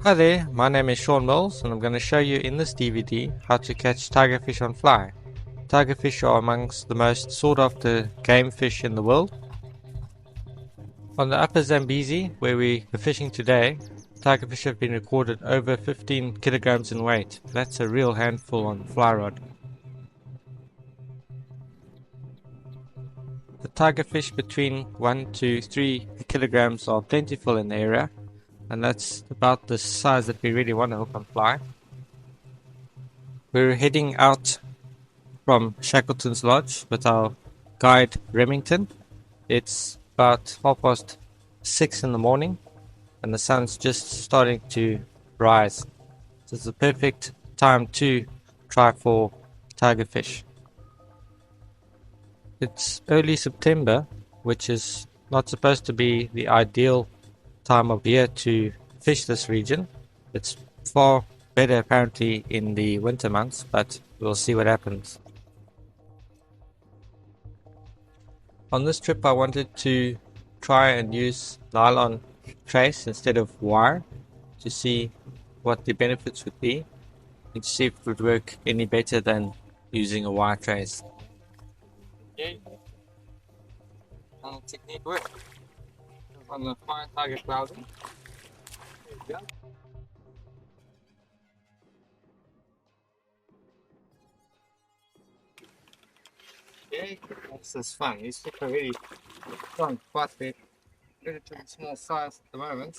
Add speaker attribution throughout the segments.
Speaker 1: Hi there, my name is SeanMills and I'm going to show you in this DVD how to catch tigerfish on fly. Tigerfish are amongst the most sought after game fish in the world. On the upper Zambezi, where we are fishing today, tigerfish have been recorded over 15 kilograms in weight. That's a real handful on the fly rod. The tigerfish between 1 to 3 kilograms are plentiful in the area, and that's about the size that we really want to hook on fly. We're heading out from Shackletons Lodge with our guide Remington. It's about 6:30 in the morning and the sun's just starting to rise. So it's the perfect time to try for tigerfish. It's early September, which is not supposed to be the ideal time of year to fish this region. It's far better apparently in the winter months, but we'll see what happens. On this trip I wanted to try and use nylon trace instead of wire to see what the benefits would be and to see if it would work any better than using a wire trace. Okay, technique work on the fire target clouding. There you go. Okay, this is fun. These fish are really fun, quite big. Relatively small size at the moment.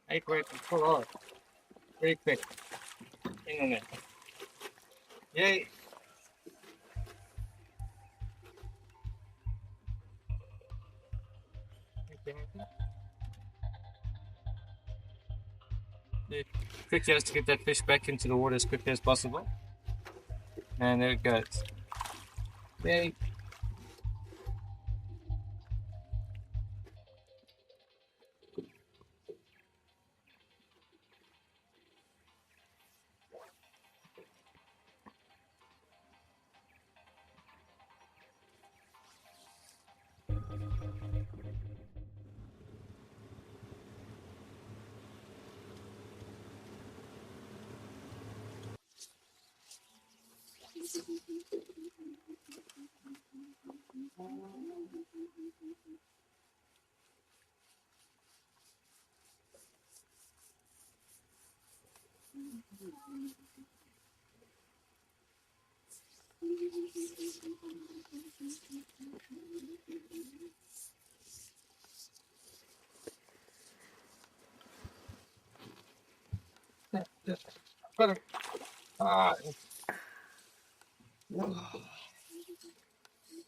Speaker 1: 8 weight and full on. Very quick. Hang on there. Yay! The trick here is to get that fish back into the water as quickly as possible. And there it goes. Yay! Got him. Ah,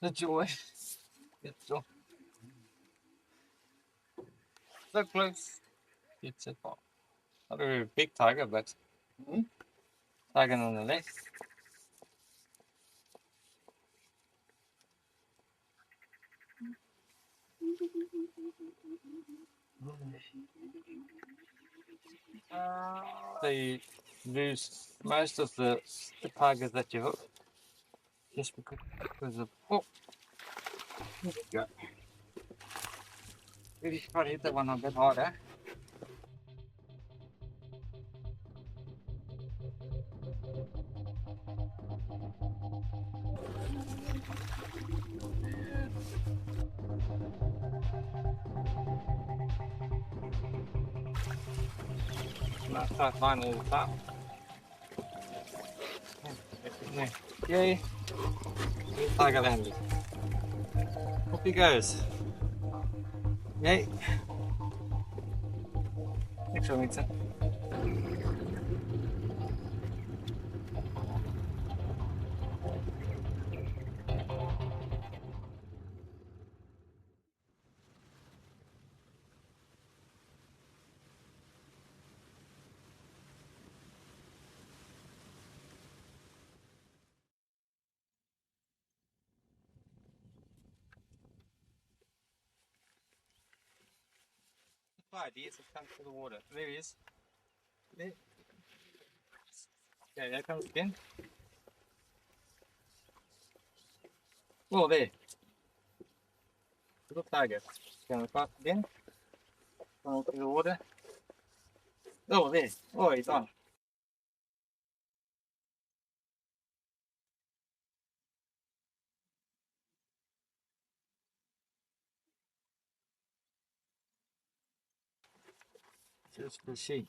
Speaker 1: the joy. It's so close. It's a not a very big tiger, but tiger nonetheless. They lose most of the tigers that you hook just because of there you go. Really try to hit that one a bit harder. Not tight line all the time. Yay! Tiger landed. Off he goes. Yay! Thanks, Remington. Idea to come to the water. There he is. There. Okay, there comes again. Oh, there. Little tiger. Going across again. Going through the water. Oh, there. Oh, he's on. Just to see.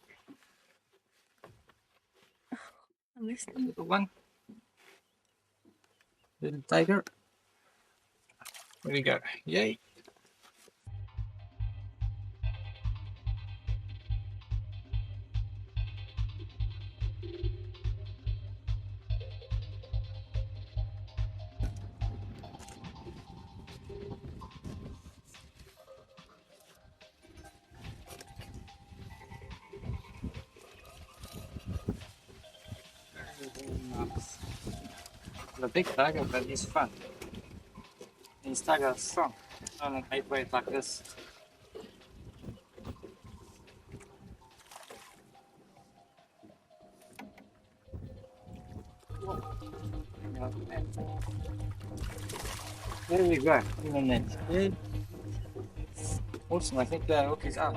Speaker 1: Little one. Little tiger. There we go. Yay. Nice. The big tiger, but he's fun. These tigers are strong. On a lightweight like this. There we go. In the net. Good. Awesome. I think the hook is up.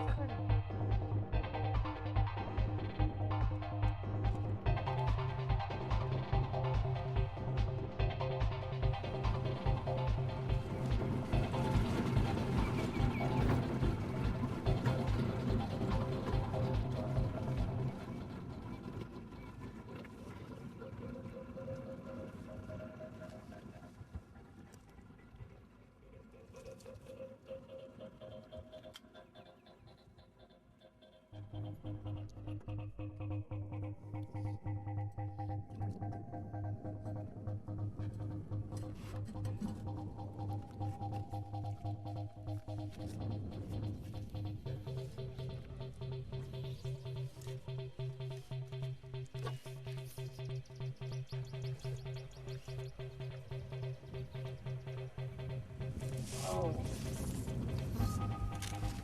Speaker 1: Oh.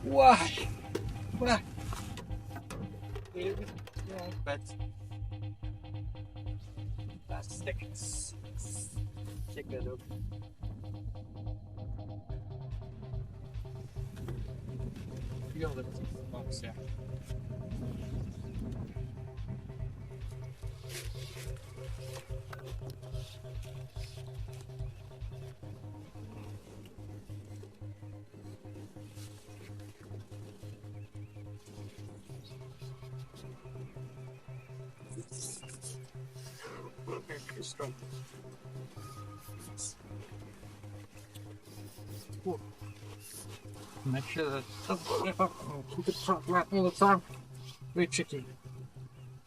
Speaker 1: Why? Why? Yeah, but plastics. Check that out. Feel the box, yeah. Strong. Cool. Make sure that it doesn't slip up and keep it front right all the time. Very tricky.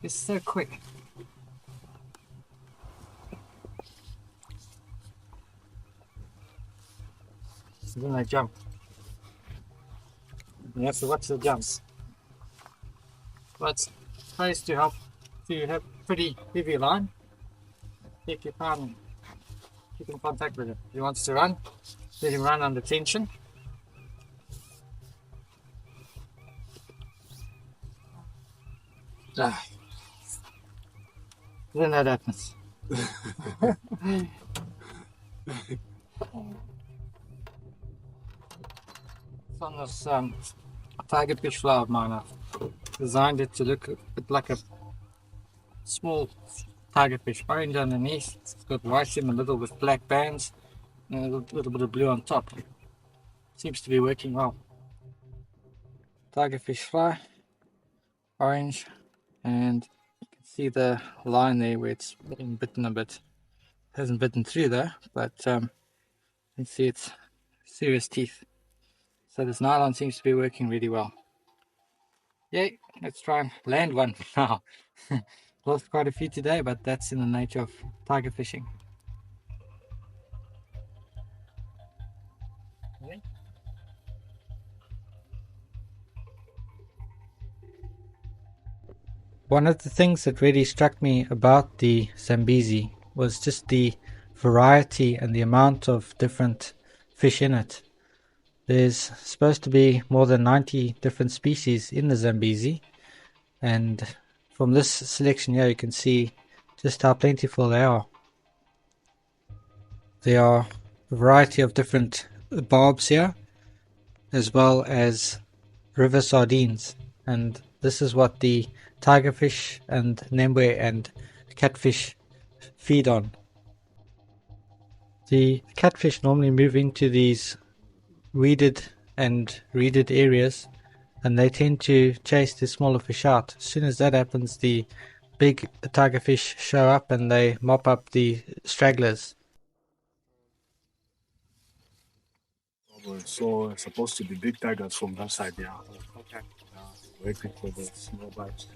Speaker 1: It's so quick. Then I jump. You have to watch the jumps. But tries to help to have pretty heavy line. If you can't keep in contact with it. If he wants to run, let him run under tension. Then that happens. It's on this Tigerfish flower of mine. I've designed it to look a bit like a small tigerfish, orange underneath. It's got white in the middle with black bands and a little bit of blue on top. Seems to be working well. Tigerfish fly, orange, and you can see the line there where it's getting bitten a bit. It hasn't bitten through though, but you can see it's serious teeth. So this nylon seems to be working really well. Yay, let's try and land one now. Lost quite a few today, but that's in the nature of tiger fishing. One of the things that really struck me about the Zambezi was just the variety and the amount of different fish in it. There's supposed to be more than 90 different species in the Zambezi, and from this selection here you can see just how plentiful they are. There are a variety of different barbs here, as well as river sardines. and this is what the tigerfish and nembwe and catfish feed on. The catfish normally move into these weeded and reeded areas, and they tend to chase the smaller fish out. As soon as that happens, the big tigerfish show up and they mop up the stragglers.
Speaker 2: So it's supposed to be big tigers from that side, yeah.
Speaker 1: Okay.
Speaker 2: Waiting for the small bites.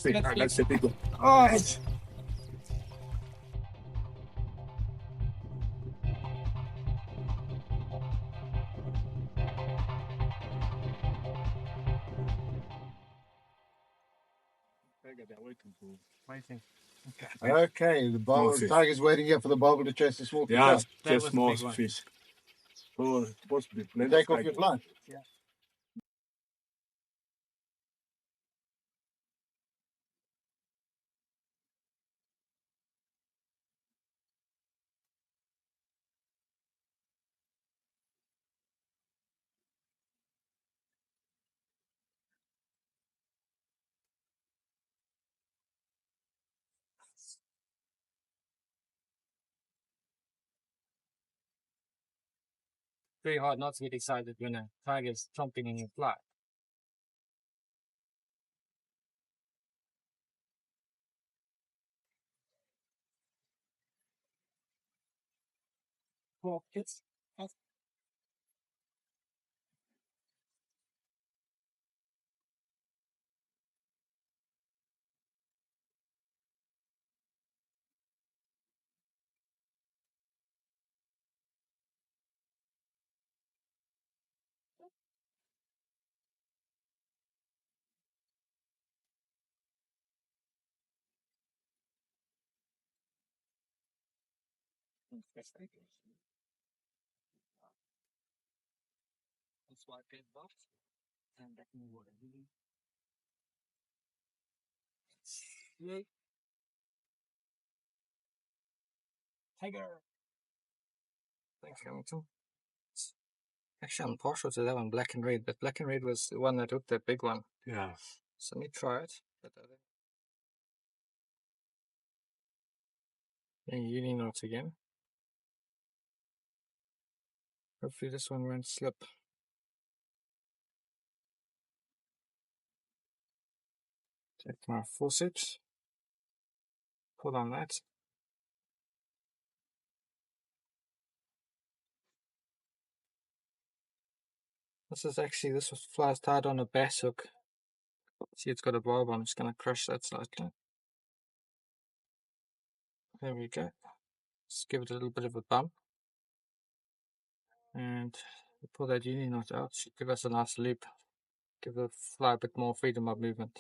Speaker 2: That's a big one. Oh,
Speaker 1: Waiting.
Speaker 2: okay, the tiger's waiting here for the bubble to chase the small fish. Yeah, just small fish. So it's supposed to be plenty. Take off your fly.
Speaker 1: Yeah. Very hard not to get excited when a tiger's chomping in your fly. Well, it's swipe it box and back in the water. Yay. Tiger. Thanks, Hamilton. Actually, I'm partial to that one, black and red, but black and red was the one that hooked that big one.
Speaker 2: Yeah.
Speaker 1: So let me try it. Then uni knot again. Hopefully this one won't slip. Take my forceps. Pull on that. This fly's tied on a bass hook. See, it's got a barb on. I'm just going to crush that slightly. There we go. Just give it a little bit of a bump. And pull that uni knot out. Should give us a nice loop. Give the fly a bit more freedom of movement.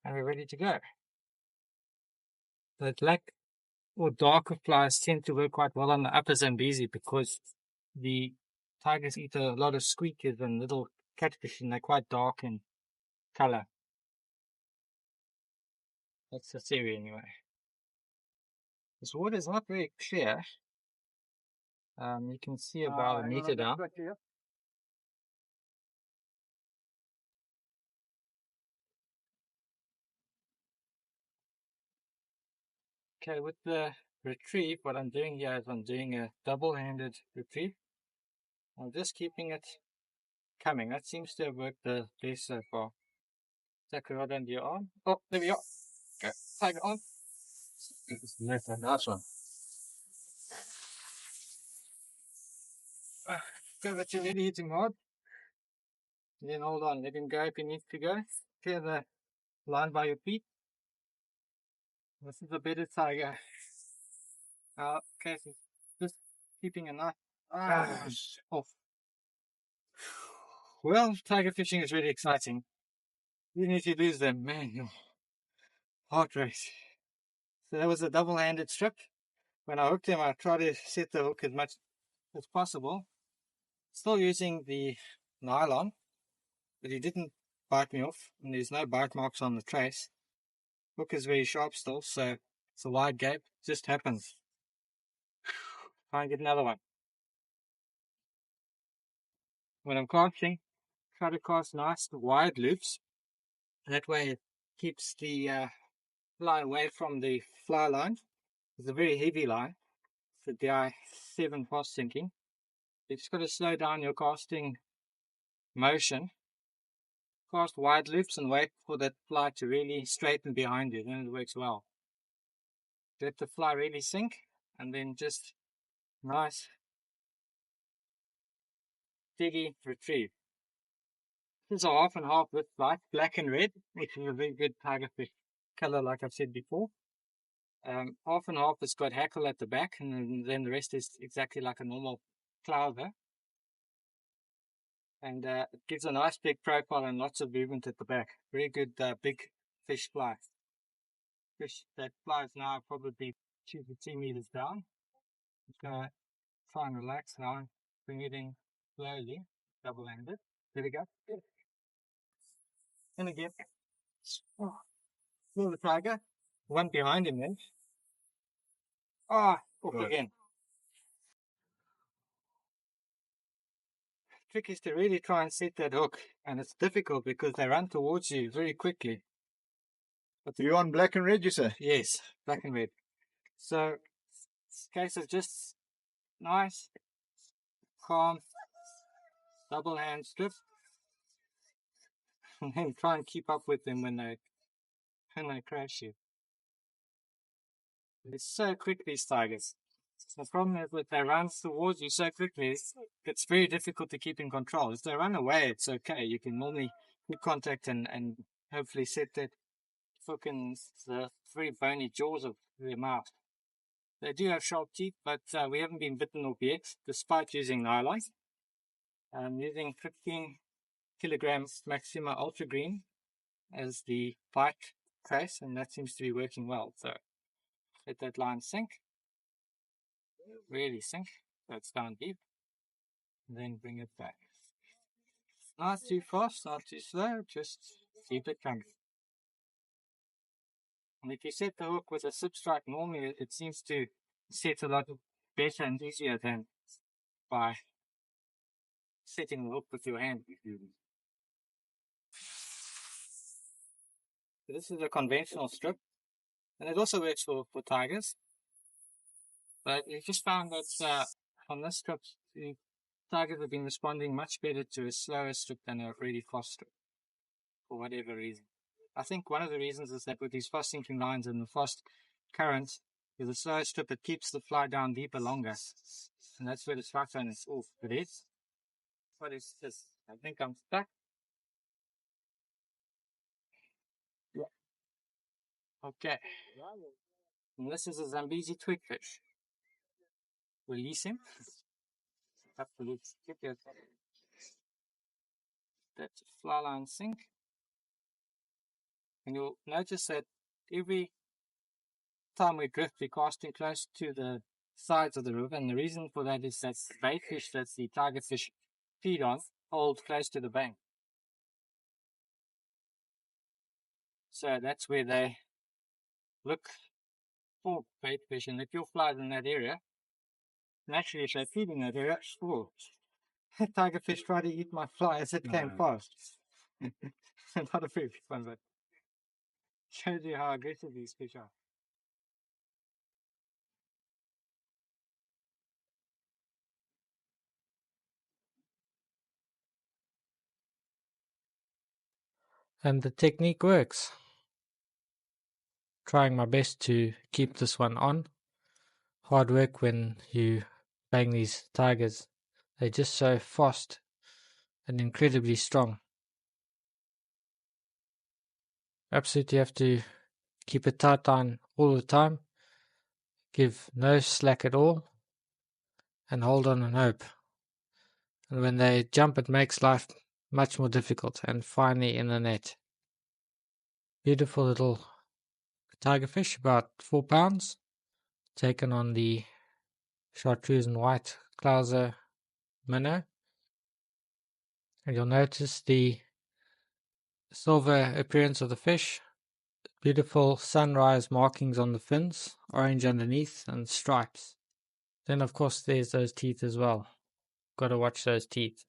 Speaker 1: And we're ready to go. The black or darker flies tend to work quite well on the upper Zambezi because the tigers eat a lot of squeakers and little catfish, and they're quite dark in color. That's the theory anyway. This water is not very clear. You can see about a meter down. Okay, with the retrieve, what I'm doing here is I'm doing a double-handed retrieve. I'm just keeping it coming. That seems to have worked the best so far. Take it right under your arm. Oh, there we are. Go, tiger on.
Speaker 2: Nice one.
Speaker 1: Go that you're ready, hit him hard. Then hold on, let him go if he needs to go. Clear the line by your feet. This is a better tiger. Okay, so just keeping a knife off. Well, tiger fishing is really exciting. Even if you lose them, man, your heart rate. So that was a double-handed strip. When I hooked him, I tried to set the hook as much as possible. Still using the nylon, but he didn't bite me off, and there's no bite marks on the trace. Hook is very sharp still, so it's a wide gape. It just happens. Try and get another one. When I'm casting, try to cast nice wide loops. That way it keeps the fly away from the fly line. It's a very heavy line. It's a DI7 fast sinking. You just got to slow down your casting motion. Cast wide loops and wait for that fly to really straighten behind you. Then it works well. Let the fly really sink, and then just nice steady retrieve. This is a half and half with black and red, which is a very good tigerfish color, like I've said before. Half and half has got hackle at the back, and then the rest is exactly like a normal clouder. And it gives a nice big profile and lots of movement at the back. Very good big fish fly. That fly is now probably 2 to 3 meters down. Just gonna try and relax now, bring it in slowly, double-handed. There we go. And again, oh, the tiger, one behind him then. Ah, off again. Trick is to really try and set that hook, and it's difficult because they run towards you very quickly.
Speaker 2: But you're on black and red, you say?
Speaker 1: Yes, black and red. So it's a case of just nice, calm, double hand strip, and then try and keep up with them when they crash you. It's so quick, these tigers. The problem is that they run towards you so quickly, it's very difficult to keep in control. If they run away, it's okay. You can normally keep contact and hopefully set that hook in the very bony jaws of their mouth. They do have sharp teeth, but we haven't been bitten off yet, despite using nylon. I'm using 15 kilograms Maxima Ultra Green as the bite trace, and that seems to be working well. So let that line sink, really sink, so it's down deep, and then bring it back. Not too fast, not too slow, just keep it coming. And if you set the hook with a slip strike, normally it seems to set a lot better and easier than by setting the hook with your hand. So this is a conventional strip, and it also works for tigers. But we just found that on this strip, the tigers have been responding much better to a slower strip than a really fast strip, for whatever reason. I think one of the reasons is that with these fast sinking lines and the fast currents, with a slower strip, it keeps the fly down deeper longer. And that's where the strike zone is off. But it's, what is this? I think I'm stuck. Yeah. Okay. And this is a Zambezi twigfish. Release him. Have to get that fly line sink. And you'll notice that every time we drift, we're casting close to the sides of the river, and the reason for that is that the bait fish that the tigerfish feed on hold close to the bank. So that's where they look for bait fish, and if you're flying in that area, naturally if they feed in that area, oh, tigerfish try to eat my fly as it came past. Not a very big one, but shows you how aggressive these fish are. And the technique works. Trying my best to keep this one on. Hard work when you bang these tigers. They're just so fast and incredibly strong. Absolutely have to keep a tight line all the time. Give no slack at all. And hold on and hope. And when they jump, it makes life much more difficult. And finally in the net. Beautiful little tigerfish, about 4 pounds. Taken on the chartreuse and white Klauser minnow. And you'll notice the Silver appearance of the fish, beautiful sunrise markings on the fins, orange underneath and stripes. Then of course there's those teeth as well. Got to watch those teeth.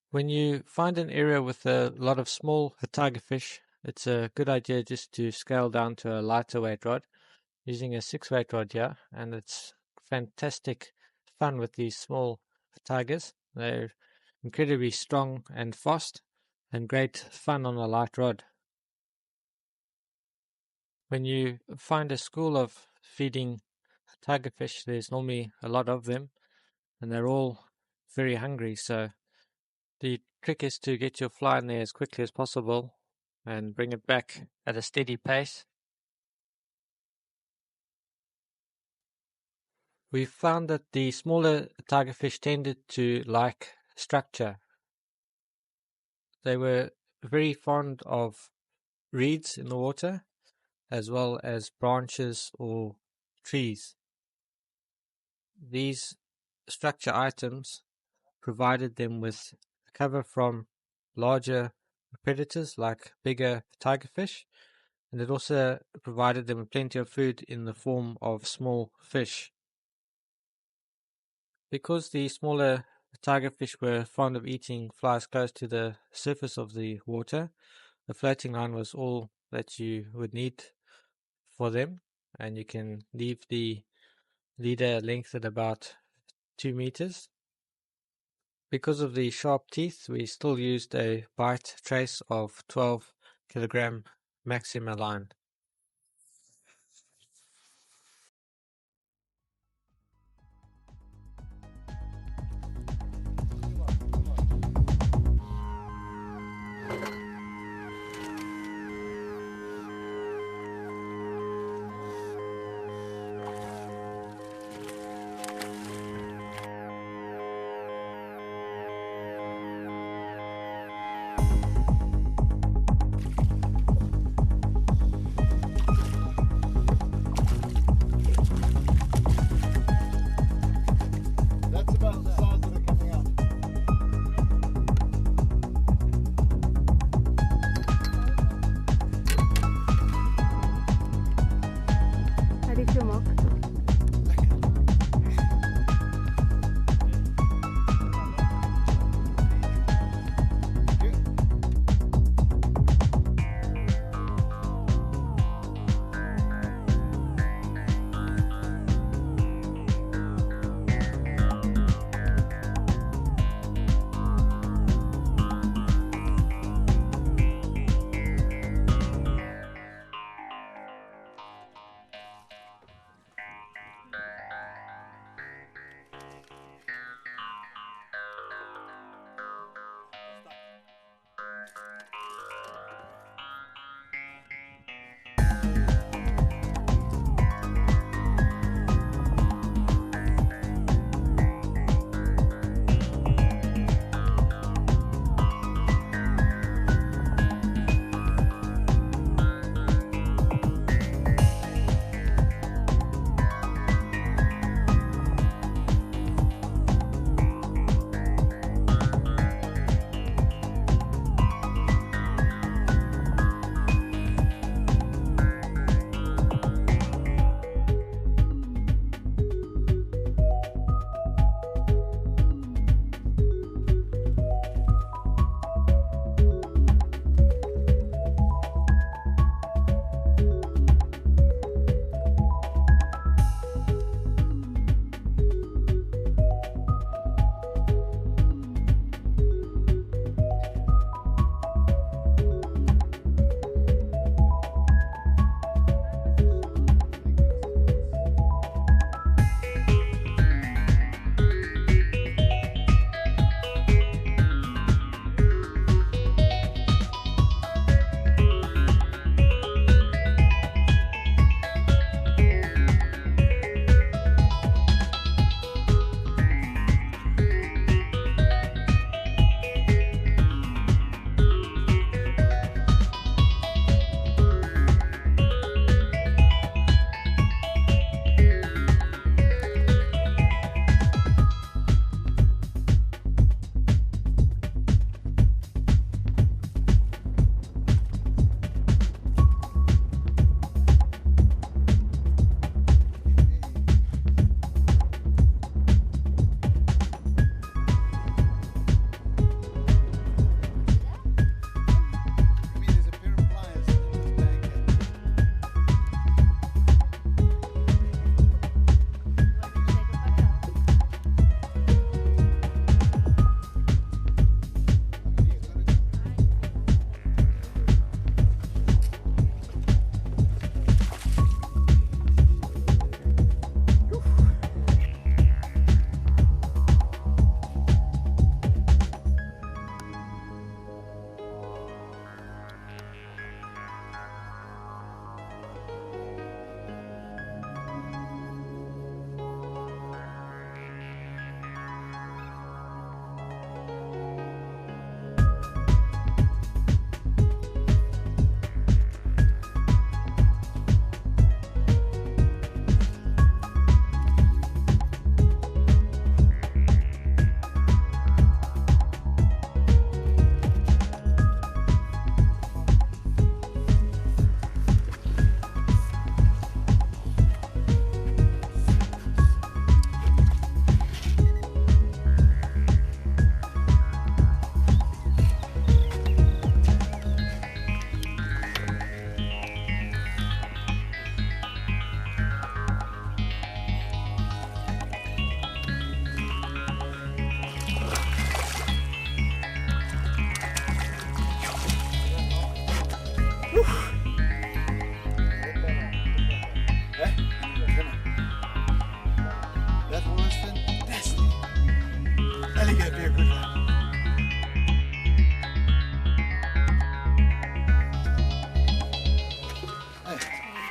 Speaker 1: When you find an area with a lot of small tiger fish, it's a good idea just to scale down to a lighter weight rod, using a 6-weight rod here, and it's fantastic fun with these small tigers. They're incredibly strong and fast, and great fun on a light rod. When you find a school of feeding tiger fish, there's normally a lot of them, and they're all very hungry, so the trick is to get your fly in there as quickly as possible and bring it back at a steady pace. We found that the smaller tiger fish tended to like structure. They were very fond of reeds in the water, as well as branches or trees. These structure items provided them with cover from larger predators like bigger tiger fish, and it also provided them with plenty of food in the form of small fish. Because the smaller tiger fish were fond of eating flies close to the surface of the water, the floating line was all that you would need for them, and you can leave the leader length at about 2 meters. Because of the sharp teeth, we still used a bite trace of 12 kilogram Maxima line.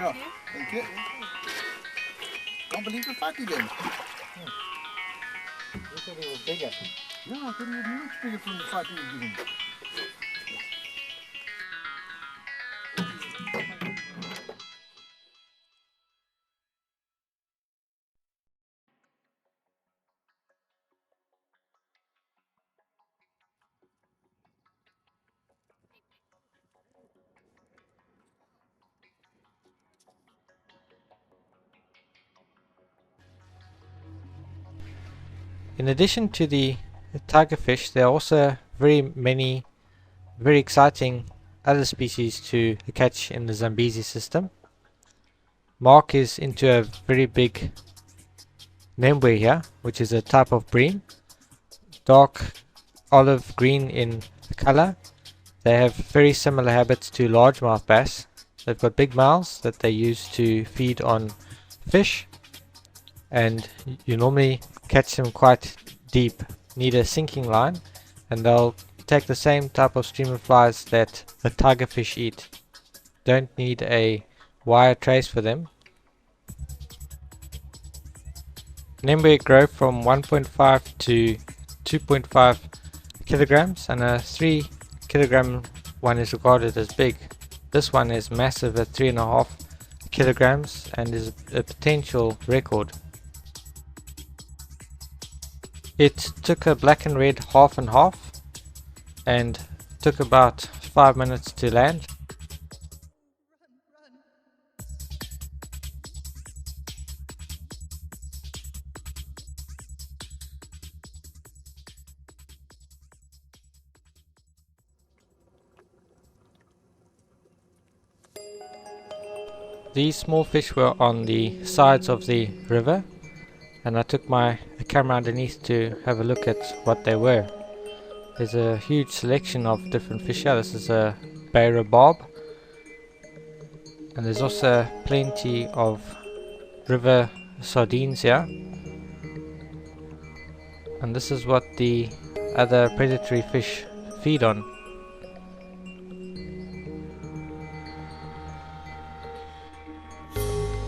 Speaker 2: Oh, thank you. Can't believe the fatty then.
Speaker 1: You thought he was bigger.
Speaker 2: No, I thought he was much bigger from the fatty he was giving me.
Speaker 1: In addition to the tigerfish, there are also very exciting other species to catch in the Zambezi system. Mark is into a very big nembwe here, which is a type of bream, dark olive green in color. They have very similar habits to largemouth bass. They've got big mouths that they use to feed on fish, and you normally catch them quite deep. Need a sinking line, and they'll take the same type of streamer flies that the tigerfish eat. Don't need a wire trace for them. Nembwe grow from 1.5 to 2.5 kilograms, and a 3 kilogram one is regarded as big. This one is massive at 3.5 kilograms and is a potential record. It took a black and red half and half and took about 5 minutes to land. These small fish were on the sides of the river, and I took the camera underneath to have a look at what they were. There's a huge selection of different fish here. This is a bay bob, and there's also plenty of river sardines here. And this is what the other predatory fish feed on.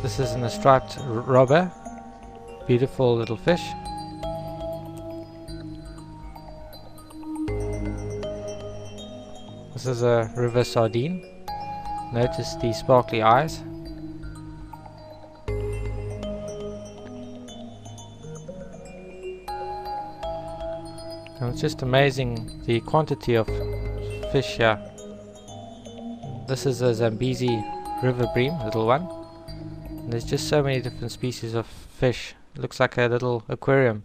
Speaker 1: This is a striped robber, beautiful little fish. This is a river sardine. Notice the sparkly eyes. And it's just amazing the quantity of fish here. This is a Zambezi river bream, little one. And there's just so many different species of fish. It looks like a little aquarium.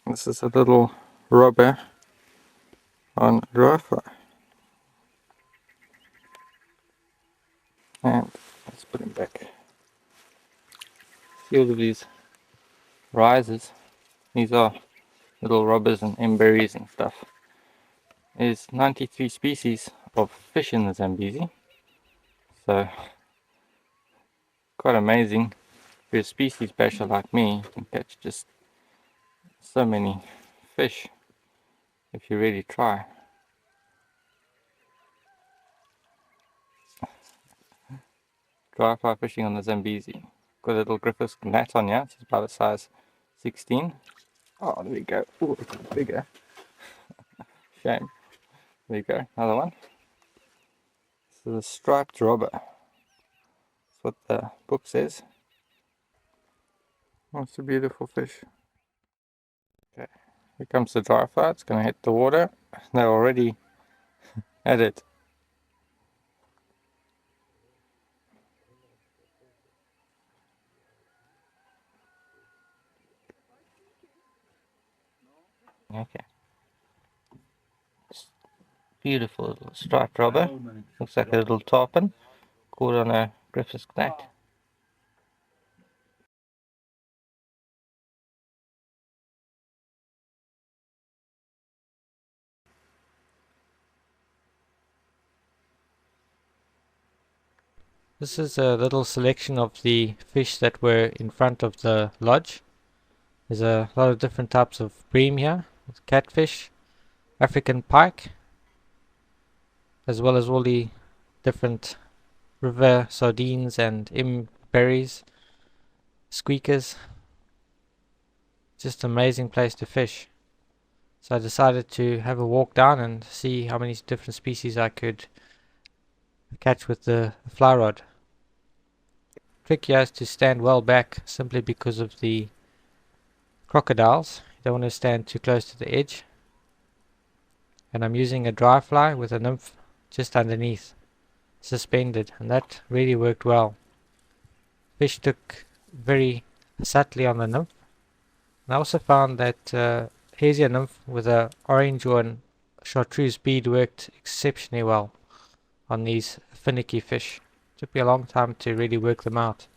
Speaker 1: This is a little robber on dry fly. And let's put him back. See all of these risers. These are little robbers and emberries and stuff. There's 93 species of fish in the Zambezi. So quite amazing. If you're a species basher like me, you can catch just so many fish if you really try. Dry fly fishing on the Zambezi. Got a little Griffiths gnat on here. It's about a size 16. Oh, there we go. Ooh, it's bigger. Shame. There we go. Another one. This is a striped robber. That's what the book says. Oh, it's a beautiful fish. Okay. Here comes the dry fly. It's going to hit the water. They're already at it. Okay. Beautiful little striped robber. Looks like a little tarpon caught on a Griffiths gnat. This is a little selection of the fish that were in front of the lodge. There's a lot of different types of bream here. There's catfish, African pike, as well as all the different river sardines and berries, squeakers. Just an amazing place to fish. So I decided to have a walk down and see how many different species I could catch with the fly rod. Trick here is to stand well back simply because of the crocodiles. You don't want to stand too close to the edge. And I'm using a dry fly with a nymph just underneath, suspended, and that really worked well. Fish took very subtly on the nymph. And I also found that hazier nymph with a orange or an chartreuse bead worked exceptionally well on these finicky fish. Took me a long time to really work them out.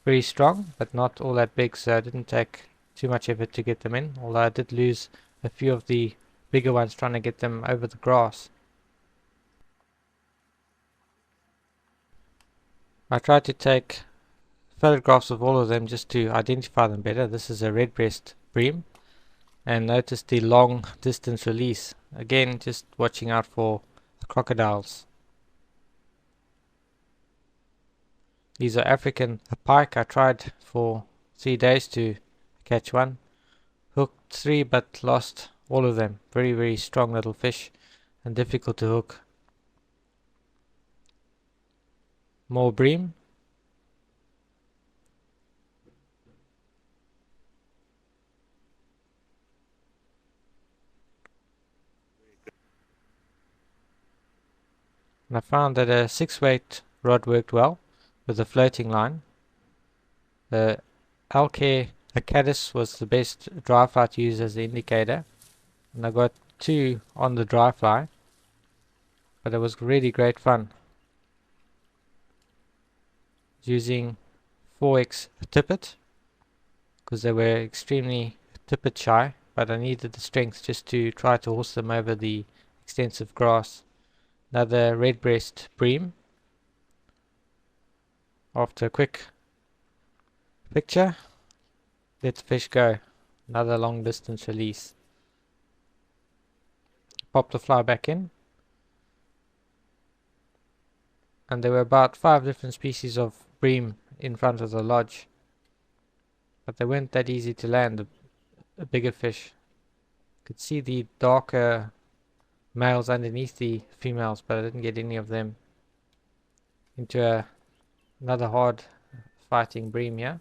Speaker 1: Very strong, but not all that big, so it didn't take too much effort to get them in, although I did lose a few of the bigger ones trying to get them over the grass. I tried to take photographs of all of them just to identify them better. This is a redbreast bream, and notice the long distance release. Again, just watching out for the crocodiles. These are African pike. I tried for 3 days to catch one. Hooked 3 but lost all of them. Very, very strong little fish and difficult to hook. More bream. And I found that a 6-weight rod worked well with a floating line. The Alcare Acadis was the best dry fly to use as the indicator, and I got 2 on the dry fly, but it was really great fun. Using 4x tippet because they were extremely tippet shy, but I needed the strength just to try to horse them over the extensive grass. Another redbreast bream. After a quick picture, let the fish go. Another long distance release. Pop the fly back in, and there were about 5 different species of bream in front of the lodge, but they weren't that easy to land. A bigger fish. Could see the darker males underneath the females, but I didn't get any of them. Into another hard fighting bream here.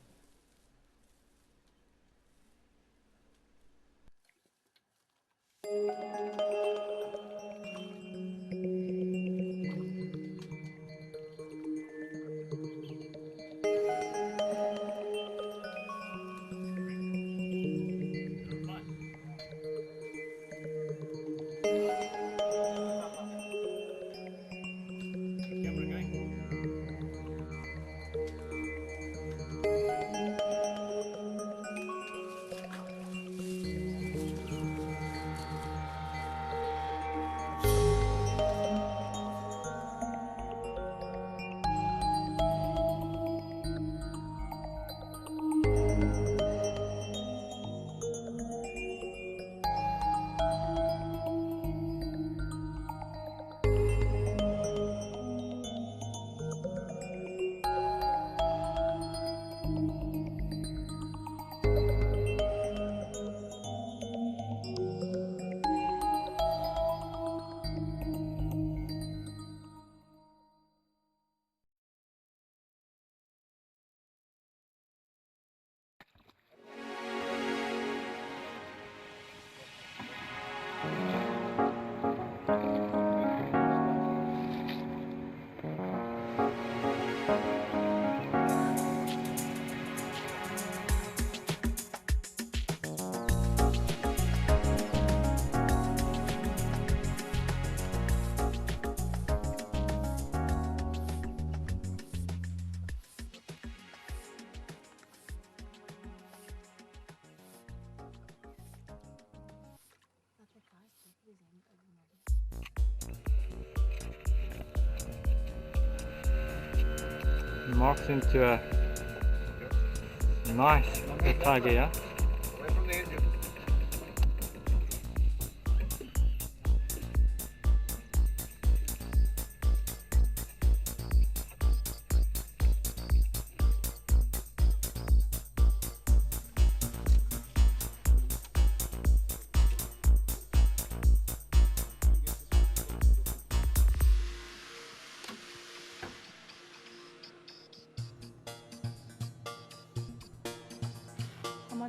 Speaker 3: Marks into a nice tiger, yeah?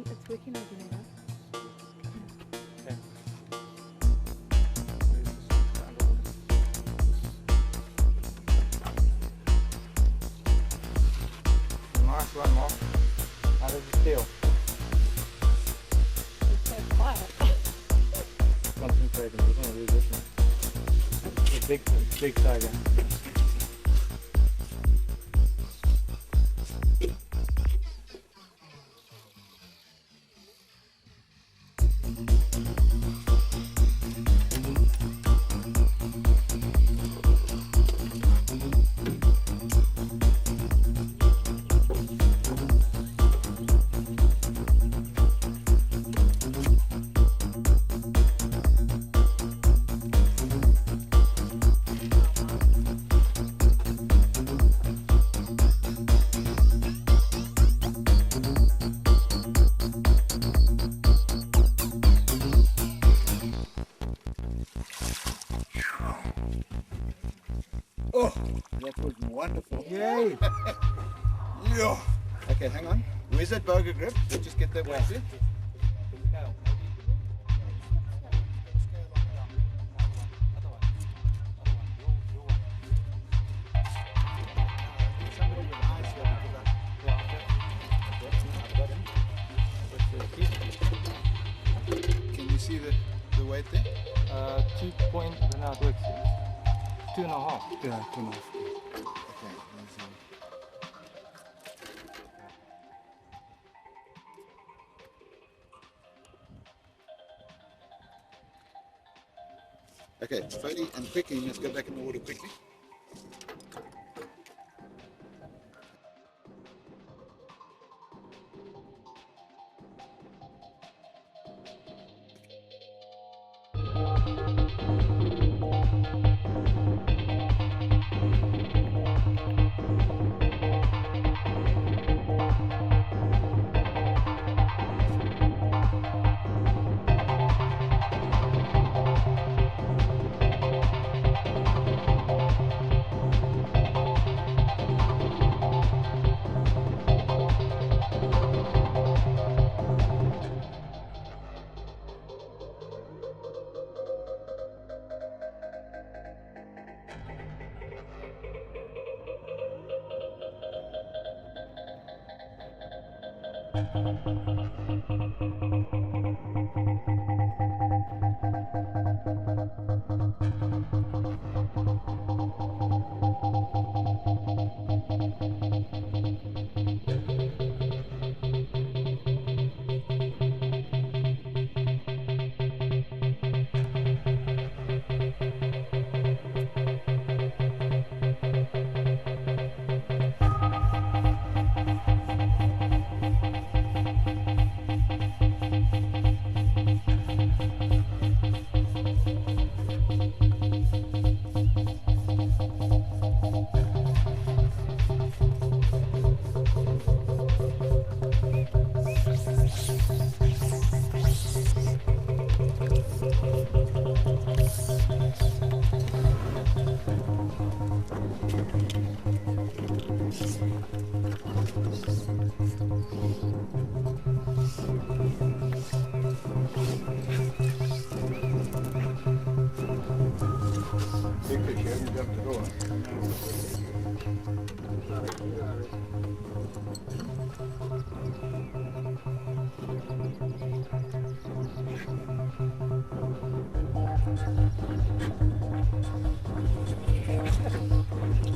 Speaker 4: It's working again now.
Speaker 3: Nice one, Mark. How does it feel?
Speaker 4: It's so quiet.
Speaker 3: Concentrating, we're gonna do this one. It's a big tiger.
Speaker 2: Oh, that was wonderful.
Speaker 3: Yay!
Speaker 2: Yeah. Okay, hang on. Where's that boga grip? Let's just get that one there. Can you see the weight there?
Speaker 3: 2 point, no, it works. 2.5.
Speaker 2: Yeah, 2.5. Okay, okay, Fody and quickly, let's go back in the water quickly.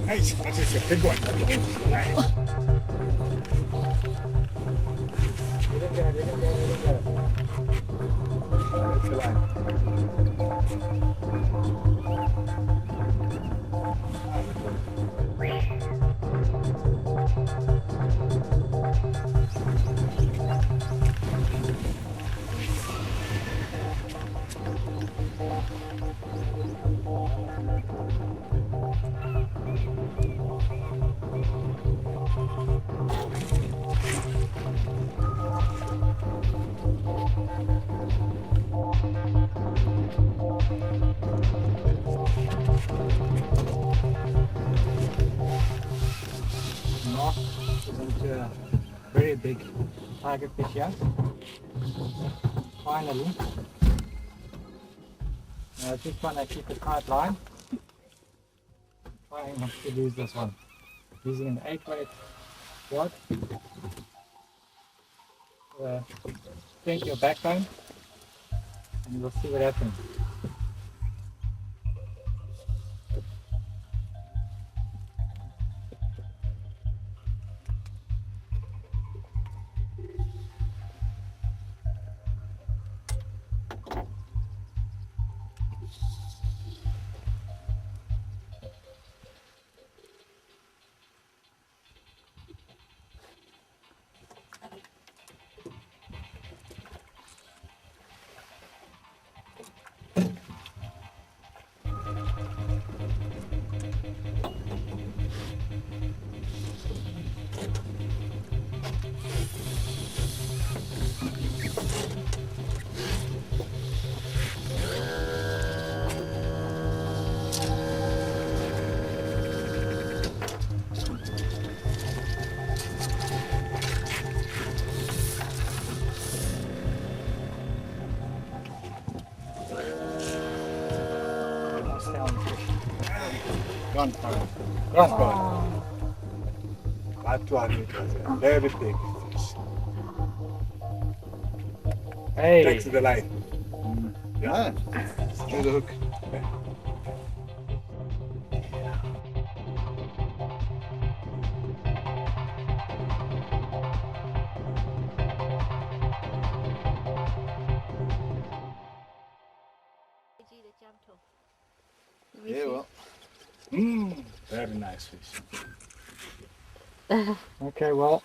Speaker 5: Nice, that's a big one.
Speaker 3: That's the line. big tiger fish here. Finally. Now just want to keep a tight line. Trying not to lose this one. Using an 8-weight rod. Strengthen your backbone and we'll see what happens.
Speaker 2: Gone. That one, it was a very big fish.
Speaker 3: Hey!
Speaker 2: Next to the line. Yeah. Through the hook. Yeah, well. Very nice fish.
Speaker 3: Okay, well,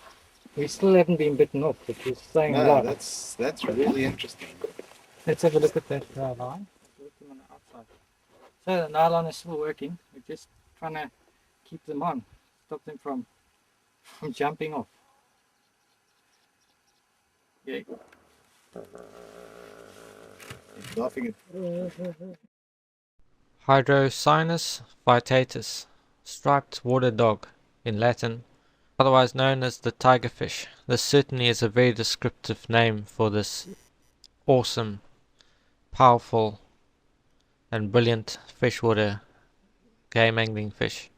Speaker 3: we still haven't been bitten off, which is saying a lot.
Speaker 2: That's really interesting.
Speaker 3: Let's have a look at that line. Working on the outside. So the nylon is still working. We're just trying to keep them on, stop them from jumping off. Yeah.
Speaker 2: Laughing at
Speaker 1: Hydrocynus vittatus, striped water dog in Latin, otherwise known as the tigerfish. This certainly is a very descriptive name for this awesome, powerful and brilliant freshwater game angling fish.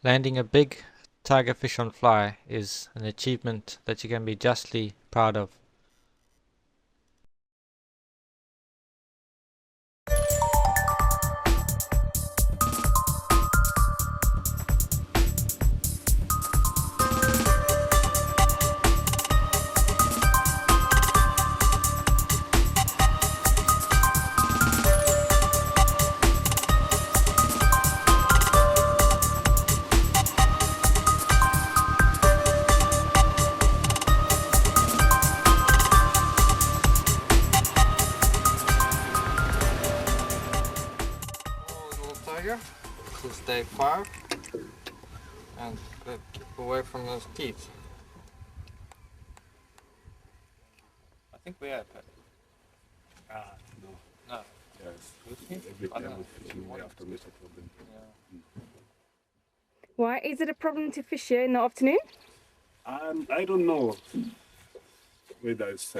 Speaker 1: Landing a big tigerfish on fly is an achievement that you can be justly proud of. This is day 5, and keep away from those teeth. I think we have it.
Speaker 2: no.
Speaker 1: No.
Speaker 2: Yes. Every time we're fishing, we have to miss a problem.
Speaker 4: Why is it a problem to fish here in the afternoon?
Speaker 2: I don't know whether it's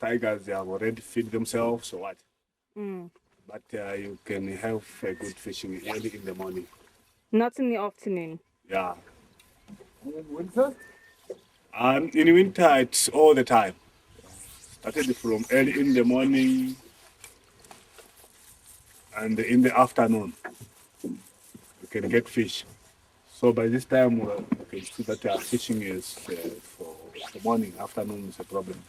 Speaker 2: tigers, they have already feed themselves or what. But you can have good fishing early in the morning.
Speaker 4: Not in the afternoon.
Speaker 2: Yeah. In winter? In winter, it's all the time. Started from early in the morning and in the afternoon. You can get fish. So by this time, you can see that fishing is for the morning. Afternoon is a problem.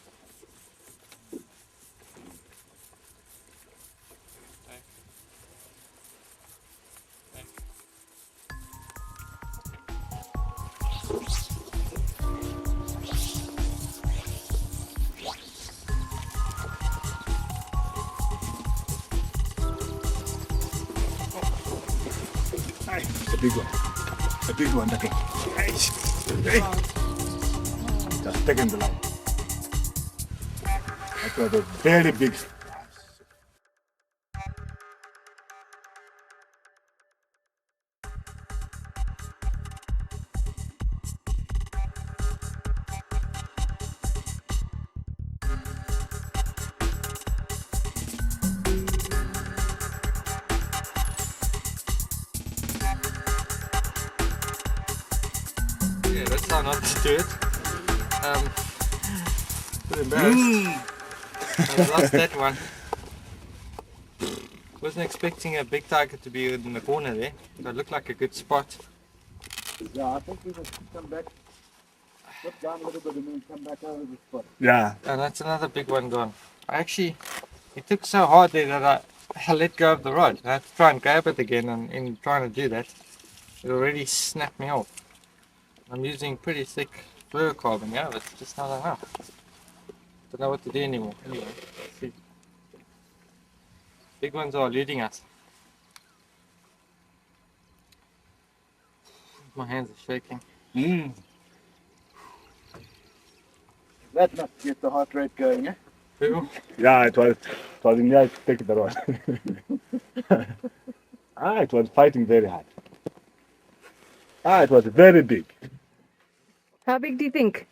Speaker 2: It's a big one. It's a big one. Okay. Hey. Just taking the line. That was a very big.
Speaker 3: try not to do it. Bit embarrassed. I lost that one. Wasn't expecting a big tiger to be in the corner there. So it looked like a good spot.
Speaker 2: Yeah, I think we just come back, put down a little bit and then come back over the spot. Yeah.
Speaker 3: And that's another big one gone. It took so hard there that I let go of the rod. I had to try and grab it again, and in trying to do that, it already snapped me off. I'm using pretty thick fluorocarbon now, but it's just not enough. Don't know what to do anymore. Anyway, let's see. Big ones are eluding us. My hands are shaking.
Speaker 2: That must get the heart rate going, eh?
Speaker 3: Who?
Speaker 2: Yeah, it was in the eye to take the rod. It was fighting very hard. It was very big.
Speaker 4: How big do you think?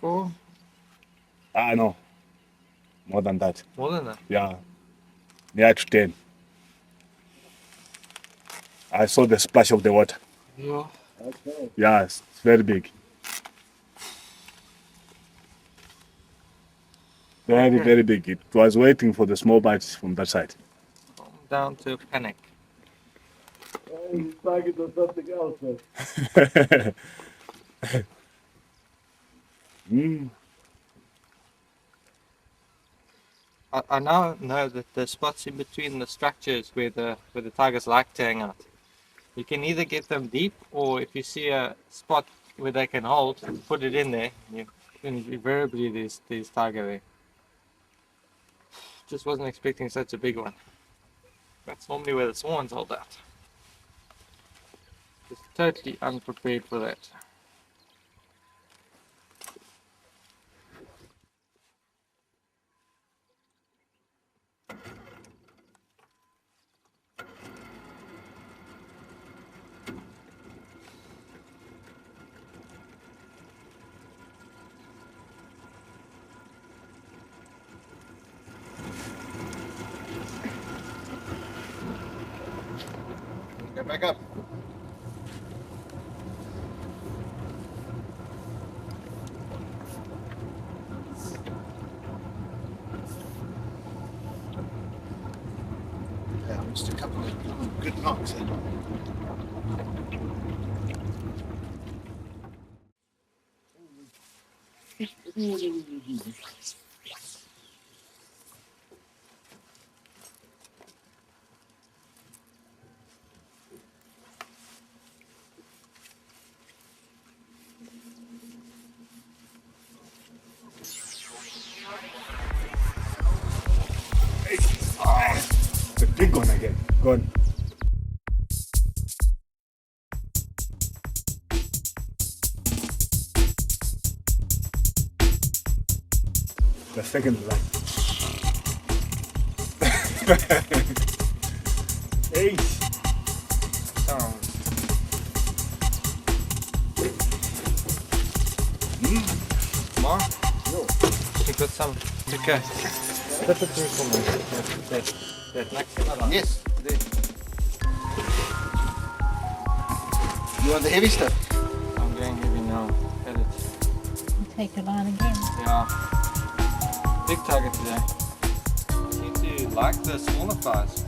Speaker 3: Four?
Speaker 2: No. More than that.
Speaker 3: More than that.
Speaker 2: Yeah. Near to 10. I saw the splash of the water.
Speaker 3: Yeah.
Speaker 2: Okay. Yeah, it's very big. Very, very big. It was waiting for the small bites from that side.
Speaker 3: I'm down to panic.
Speaker 2: He's targeting something else.
Speaker 3: I now know that the spots in between the structures where the tigers like to hang out. You can either get them deep, or if you see a spot where they can hold, put it in there. Invariably there's tiger there. Just wasn't expecting such a big one. That's normally where the swans hold out. Just totally unprepared for that.
Speaker 2: Get back up. Yeah, just a couple of good knocks. It's a big one again. Go on. The second line. Hey.
Speaker 3: More? You got some. Okay. Flip it through for me. That next one.
Speaker 5: Yes, there. You want the heavy stuff?
Speaker 3: I'm going heavy now. Get it.
Speaker 6: Take it on again.
Speaker 3: Yeah. Big target today. Seem to like the smaller flies.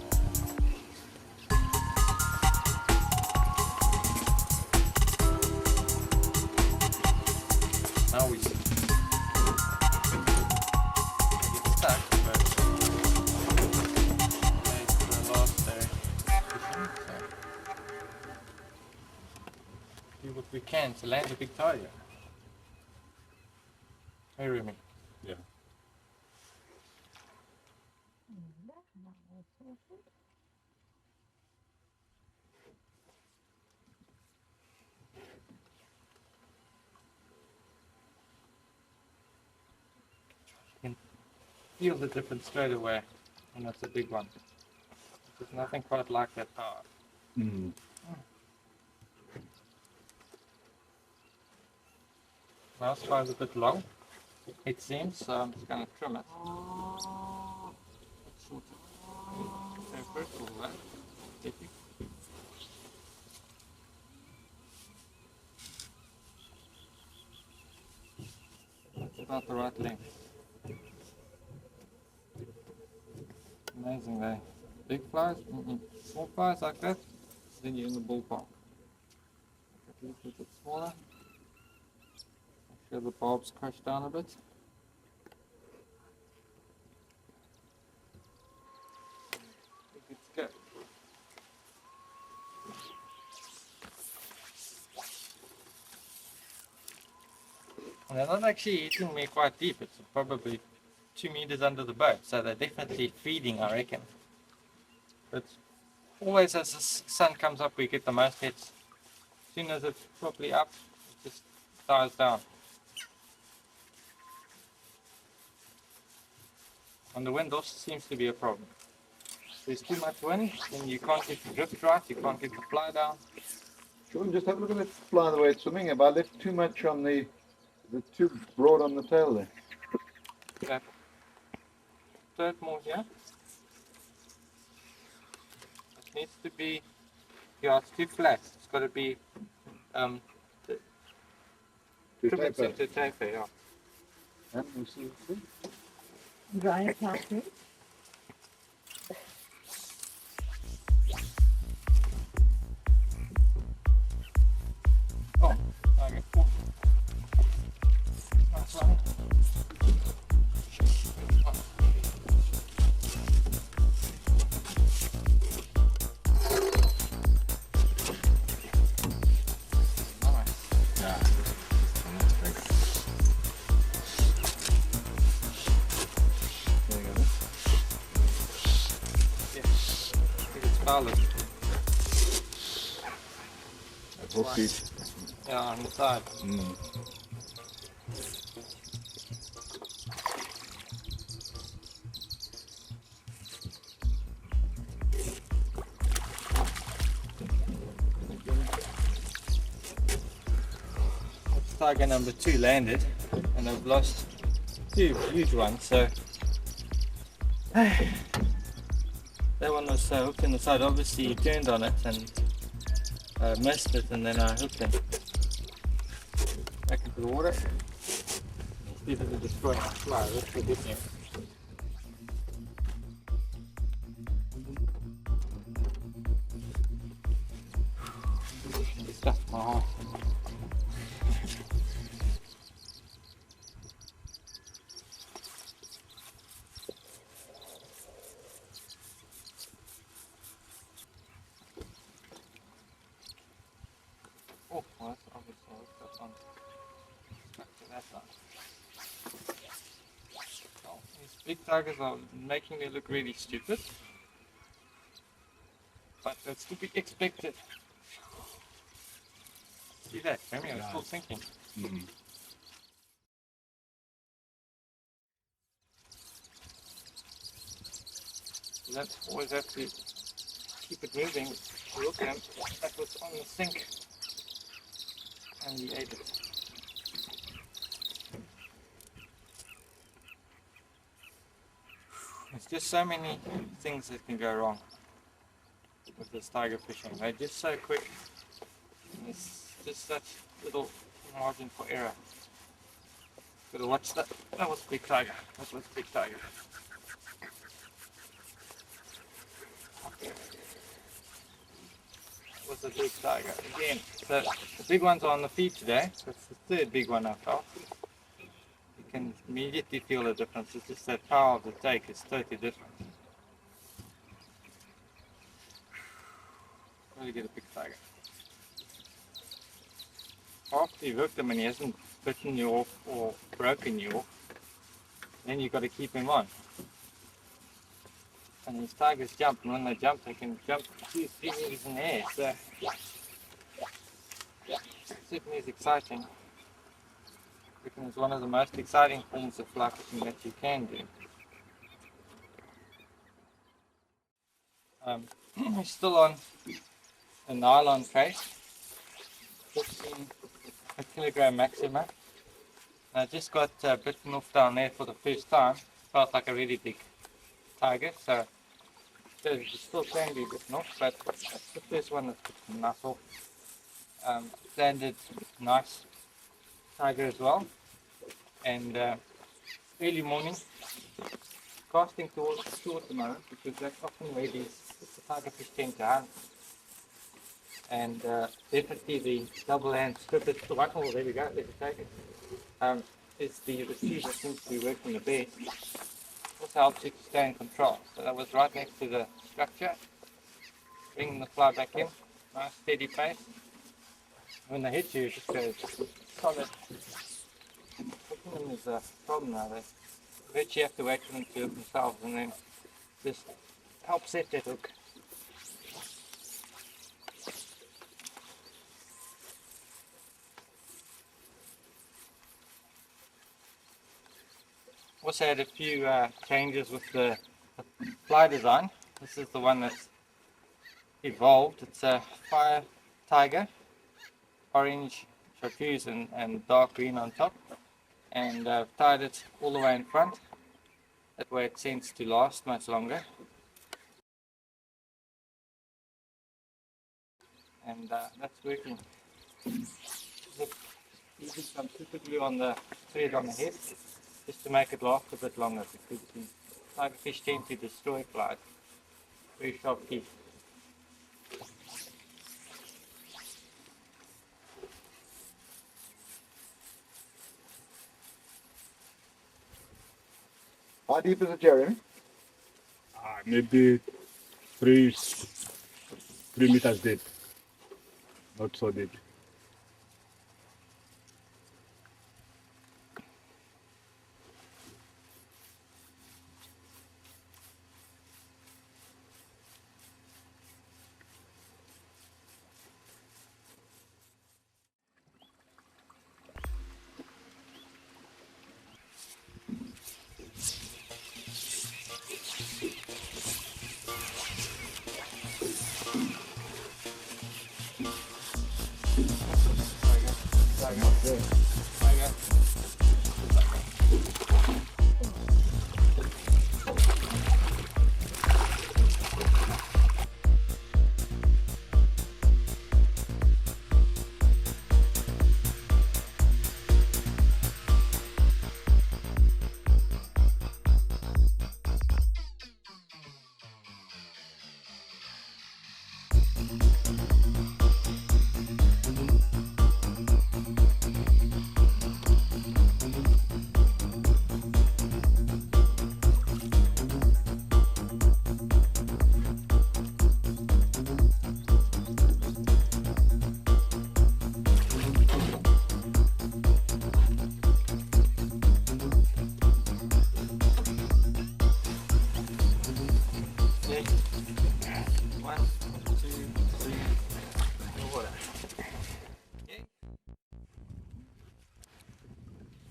Speaker 3: Now we see. It's stuck, but it's the last day fishing, so do what we can to land a big tiger. Hey Remy.
Speaker 2: Yeah.
Speaker 3: Feel the difference straight away when it's a big one. There's nothing quite like that power. Mouse fly is a bit long, it seems, so I'm just going to trim it. Let's shorten it. Okay, first of all, not the right length. Amazing, eh? Big flies, small flies like that, then you're in the ballpark. A little bit smaller. Make sure the barb's crushed down a bit. Good to go. And they're not actually hitting me quite deep, it's probably 2 meters under the boat, so they're definitely feeding, I reckon. But always as the sun comes up we get the most hits. As soon as it's properly up, it just dies down. And the wind also seems to be a problem. If there's too much wind, then you can't get the drift right, you can't get the fly down.
Speaker 7: Sean, just have a look at that fly the way it's swimming. Have I left too much on the too broad on the tail there?
Speaker 3: Okay. Third more here. It needs to be, yeah, it's too flat. It's got to be
Speaker 7: Too
Speaker 3: trim it
Speaker 7: taper.
Speaker 3: into taper, yeah.
Speaker 7: And we'll see.
Speaker 6: Dry it out there.
Speaker 3: Oh, okay. Cool. Nice one. Solid.
Speaker 7: Hook feet.
Speaker 3: Yeah, on the side. That's tiger number 2 landed, and I've lost 2 huge ones, so that one was hooked in the side. Obviously he turned on it and missed it, and then I hooked him back into the water. See if it will destroy my fly. That's the good news. Stuff my heart. Oh, well, that's obviously that one. Back to that one. Oh, these big tigers are making me look really stupid. But that's to be expected. See that, Jeremy? I was still thinking. You don't always have to keep it moving. Look at him. That was on the sink. And he ate it. There's just so many things that can go wrong with this tiger fishing. They're just so quick. And there's just such little margin for error. Gotta watch that. That was big tiger. That was big tiger. Was a big tiger again. So the big ones are on the feed today. That's the third big one I felt. You can immediately feel the difference. It's just that power of the take is totally different. Really get a big tiger. After you've hooked him and he hasn't bitten you off or broken you off, then you've got to keep him on. And these tigers jump, and when they jump, they can jump 2-3 meters in the air. So, certainly is exciting. I reckon it's one of the most exciting forms of fly fishing that you can do. We're still on a nylon case, 15 kilogram maxima. I just got bitten off down there for the first time. Felt like a really big tiger, so you still can be bitten off, but that's the first one that's bitten us off. Landed nice tiger as well, and early morning, casting towards the shore at the moment because that's often where the tiger fish tend to hunt. And definitely the double hand stripped one. Oh, there we go. Let's take it. Is the receiver seems to be working the best. Also helps you to stay in control. So that was right next to the structure. Bring the fly back in. Nice steady pace. When they hit you, it just goes solid. Hooking them is a problem now. They eventually have to wait for them to hook themselves and then just help set that hook. Also had a few changes with the fly design. This is the one that's evolved. It's a fire tiger, orange chartreuse and dark green on top, and I've tied it all the way in front. That way it tends to last much longer. And that's working. Using some super glue on the thread on the head just to make it last a bit longer because the tiger fish tend to destroy flies. Very sharp teeth.
Speaker 7: How deep is it, Jeremy?
Speaker 2: Maybe 3 meters deep. Not so deep.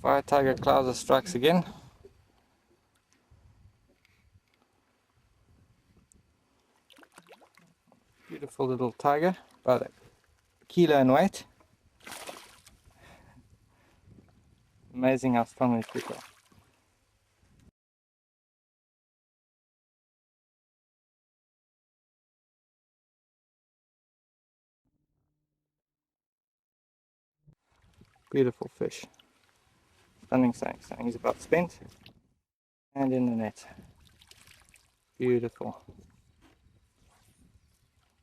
Speaker 3: Fire tiger Clouser strikes again. Beautiful little tiger, about a kilo in weight. Amazing how strong these fish are. Beautiful fish. Stunning, stunning. He's about spent and in the net. Beautiful.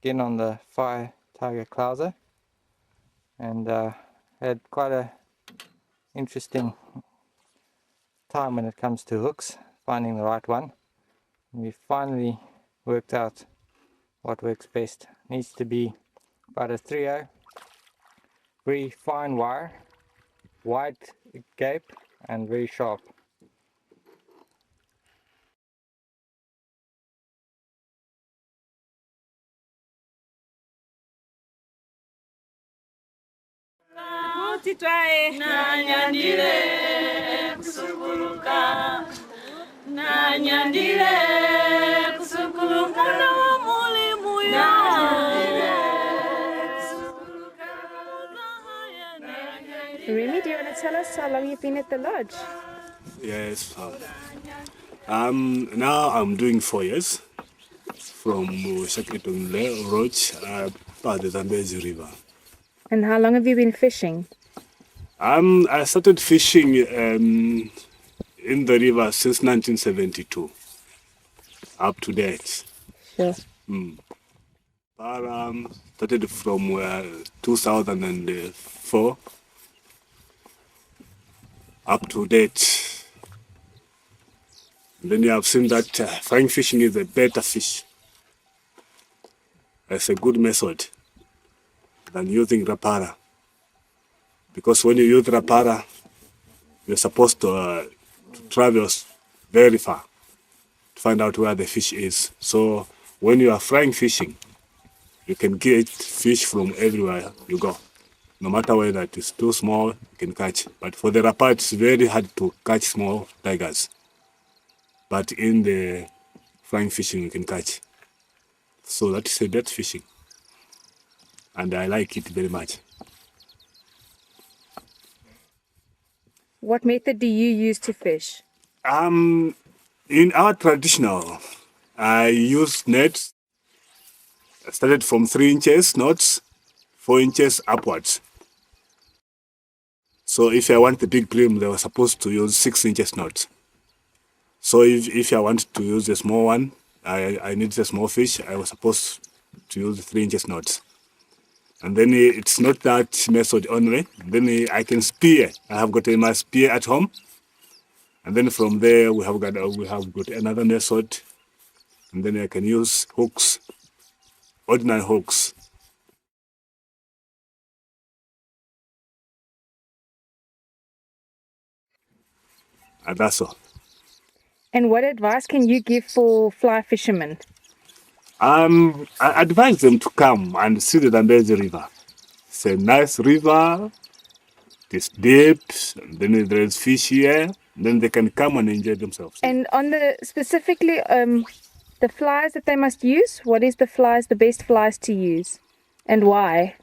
Speaker 3: Again on the fire tiger Clouser, and had quite a interesting time when it comes to hooks, finding the right one. We finally worked out what works best. Needs to be about a 3/0, very fine wire, wide gape and very sharp.
Speaker 4: Remy, do you want to tell us how long you've been at the lodge?
Speaker 2: Yes. Now I'm doing 4 years from Shackletons Lodge by the Zambezi River.
Speaker 4: And how long have you been fishing?
Speaker 2: I started fishing in the river since 1972, up to date.
Speaker 4: Sure.
Speaker 2: Started from 2004 up to date. Then you have seen that flying fishing is a better fish. It's a good method than using rapara. Because when you use rapara, you're supposed to travel very far to find out where the fish is. So when you are flying fishing, you can get fish from everywhere you go. No matter whether it is too small, you can catch. But for the rapara, it's very hard to catch small tigers. But in the flying fishing, you can catch. So that is a depth fishing. And I like it very much.
Speaker 4: What method do you use to fish?
Speaker 2: In our traditional, I use nets. I started from 3 inches knots, 4 inches upwards. So if I want the big bream, they were supposed to use 6 inches knots. So if I want to use a small one, I need a small fish, I was supposed to use 3 inches knots. And then it's not that method only. Then I can spear. I have got my spear at home. And then from there we have got another method. And then I can use hooks, ordinary hooks. And that's all.
Speaker 4: And what advice can you give for fly fishermen?
Speaker 2: I advise them to come and see the Zambezi River. It's a nice river. It's deep. And then there's fish here. Then they can come and enjoy themselves.
Speaker 4: And on the specifically the flies that they must use, what is the best flies to use, and why?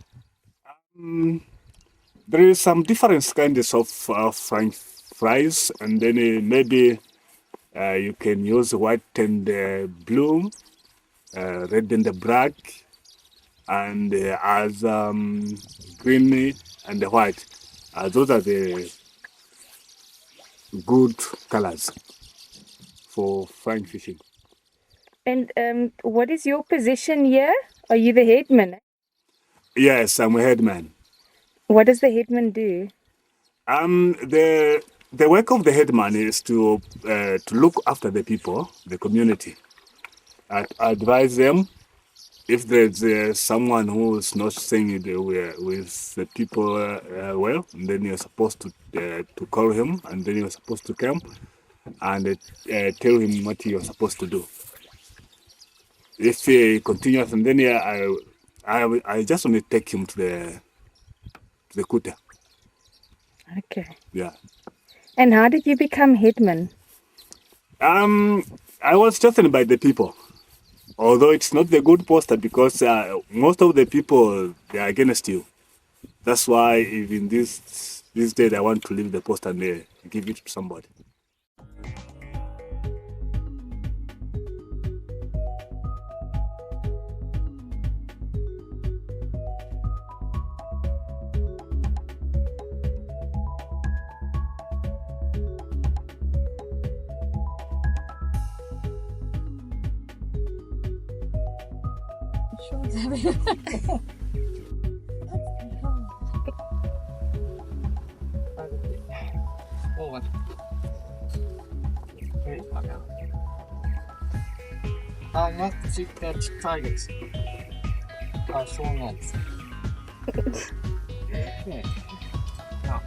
Speaker 2: There is some different kinds of flies, and then maybe you can use white and blue, red and black, and as green and white. Those are the good colors for flying fishing.
Speaker 4: And what is your position here? Are you the headman?
Speaker 2: Yes, I'm a headman.
Speaker 4: What does the headman do?
Speaker 2: The work of the headman is to look after the people, the community. I advise them if there's someone who is not staying with the people well, then you're supposed to call him, and then you're supposed to come and tell him what you're supposed to do. If he continues, and then I just want to take him to the kuta.
Speaker 4: Okay.
Speaker 2: Yeah.
Speaker 4: And how did you become headman?
Speaker 2: I was chosen by the people. Although it's not the good poster, because most of the people, they are against you. That's why even this day I want to leave the post and give it to somebody.
Speaker 3: Forward. I'll not shoot that tigers. I'll show that. Okay. Now.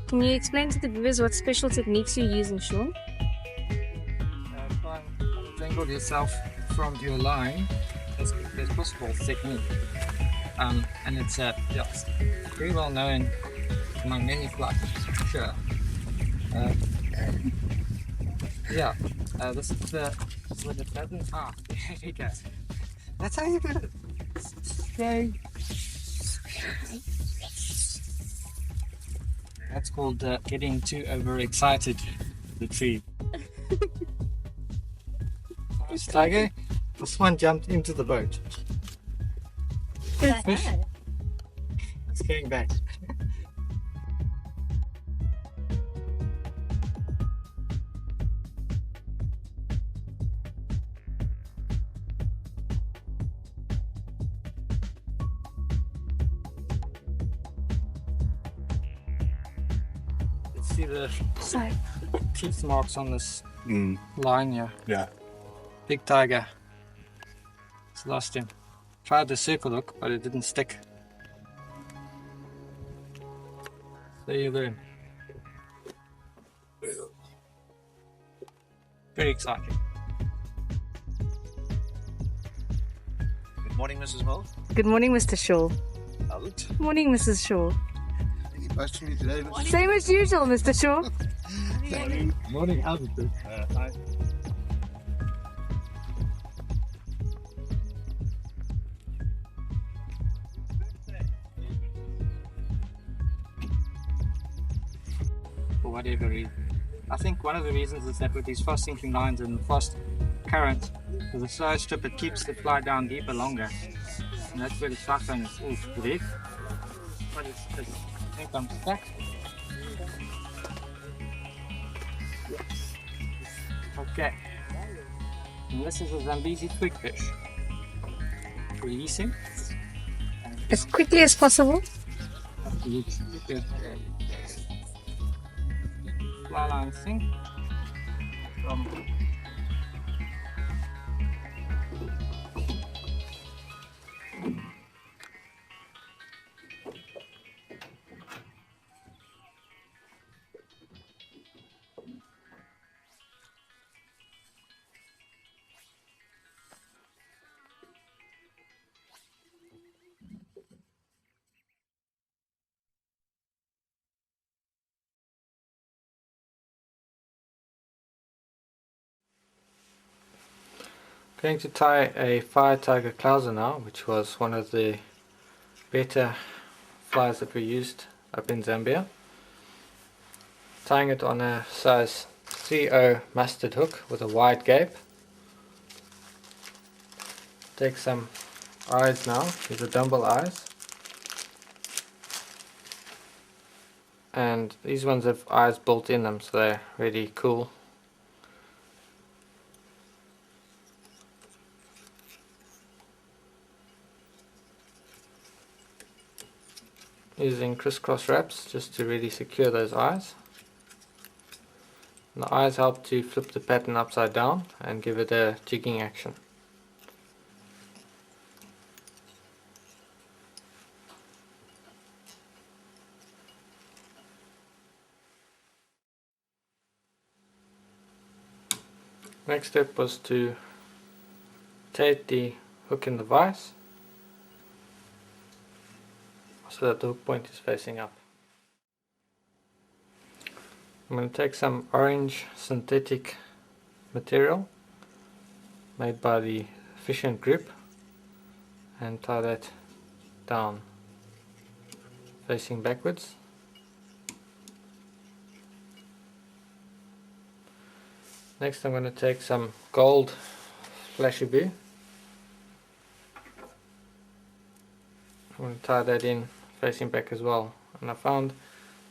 Speaker 4: Can you explain to the viewers what special techniques you're using, Sean?
Speaker 3: Try and untangle yourself from your line as quickly as possible technique. And it's very well known among many fly fishers, sure. This is with it doesn't. There you go. That's how you do it. Okay. That's called getting too overexcited. Retrieve. Tiger, this one jumped into the boat. Big fish. It's going back. See the teeth marks on this line here.
Speaker 2: Yeah.
Speaker 3: Big tiger. It's lost him. Tried the circle hook, but it didn't stick. There you learn. Very exciting.
Speaker 5: Good morning, Mrs. Mills.
Speaker 4: Good morning, Mr. Shaw.
Speaker 5: How's it?
Speaker 4: Morning, Mrs. Shaw.
Speaker 5: Any post from you today, Mrs.
Speaker 4: Same as usual, Mr. Shaw.
Speaker 3: Morning, how's it?
Speaker 2: Hi.
Speaker 3: For whatever reason. I think one of the reasons is that with these fast sinking lines and fast current, with the slow strip, it keeps the fly down deeper longer. And that's where the shotgun is. Ooh, deep. But it's I think I'm stuck. Okay. And this is a Zambezi twig fish. Releasing.
Speaker 4: As quickly as possible.
Speaker 3: Good. Fly line sink. Going to tie a fire tiger clouser now, which was one of the better flies that we used up in Zambia. Tying it on a size 3/0 mustard hook with a wide gape. Take some eyes now, these are dumbbell eyes. And these ones have eyes built in them, so they're really cool. Using crisscross wraps just to really secure those eyes. And the eyes help to flip the pattern upside down and give it a jigging action. Next step was to rotate the hook in the vise so that the hook point is facing up. I'm going to take some orange synthetic material made by the Fishing Grip and tie that down facing backwards. Next I'm going to take some gold flashy-boo. I'm going to tie that in facing back as well, and I found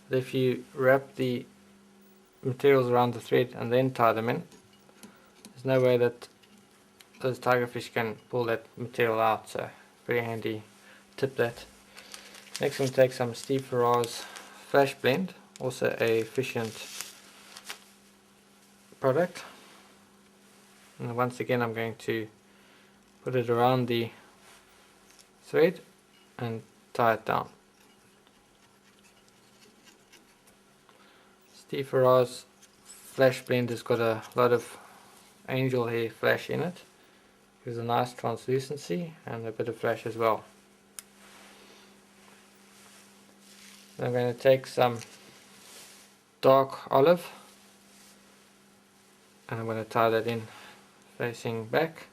Speaker 3: that if you wrap the materials around the thread and then tie them in, there's no way that those tigerfish can pull that material out, so very handy tip that. Next I'm going to take some Steve Farrar's Flash Blend, also a efficient product, and once again I'm going to put it around the thread and tie it down. Steve Farrar's Flash Blend has got a lot of angel hair flash in it. Gives a nice translucency and a bit of flash as well. I'm going to take some dark olive and I'm going to tie that in facing back,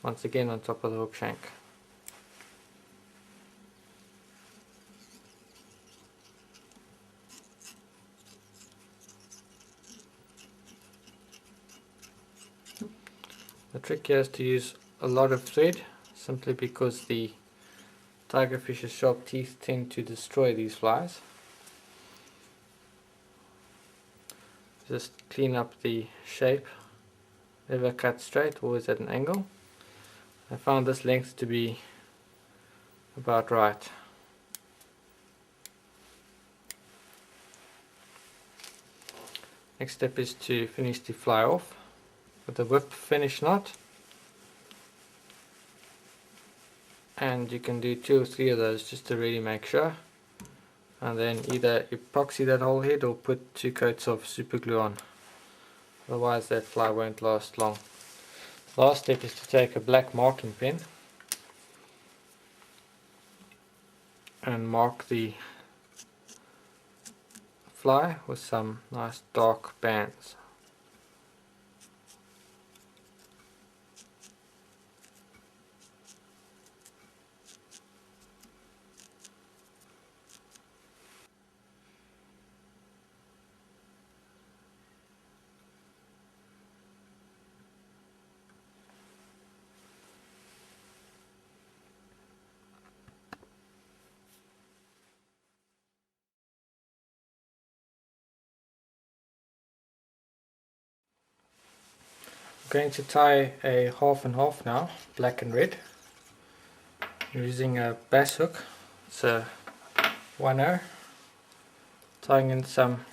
Speaker 3: once again on top of the hook shank. The trick here is to use a lot of thread, simply because the Tigerfish's sharp teeth tend to destroy these flies. Just clean up the shape, never cut straight, always at an angle. I found this length to be about right. Next step is to finish the fly off with a whip finish knot, and you can do 2 or 3 of those just to really make sure, and then either epoxy that whole head or put 2 coats of super glue on, otherwise that fly won't last long. Last step is to take a black marking pen and mark the fly with some nice dark bands. I'm going to tie a half and half now, black and red. I'm using a bass hook. It's a 1/0, tying in some